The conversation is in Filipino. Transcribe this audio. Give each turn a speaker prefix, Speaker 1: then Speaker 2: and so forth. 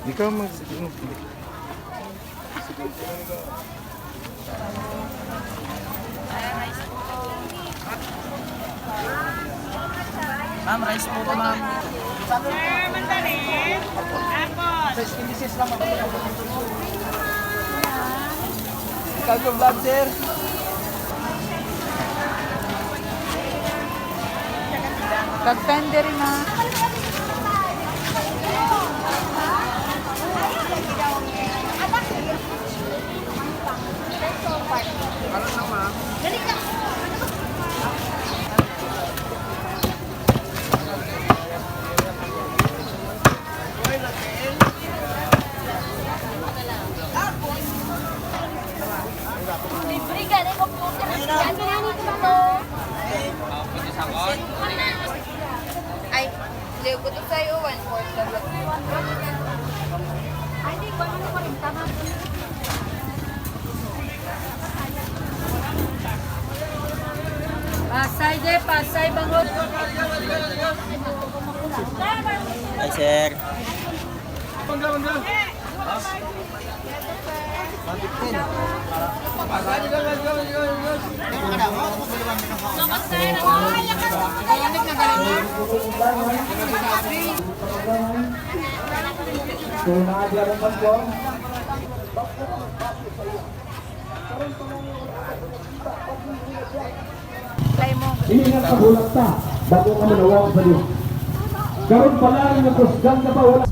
Speaker 1: Ikaw mag...
Speaker 2: Ma'am, rice po ma'am.
Speaker 3: Sir, mandarin. Apple.
Speaker 2: Indices lang ako. Ikaw ko vlog, sir.
Speaker 4: Pagpende rin na.
Speaker 2: Ano na ma'am?
Speaker 5: Libre ka na yung computer. Yan, pinanito ba to? Ay, liw ko to sa'yo, 1/4 lang. Ay, di ko ano ko rin. Tama po.
Speaker 4: Pasay, je, pasay, bangot.
Speaker 2: Ay, sir.
Speaker 6: Ingat sa bulak ta, bago ka manawag sa Diyos. Karoon pala rin yung kusgan ka pa wala.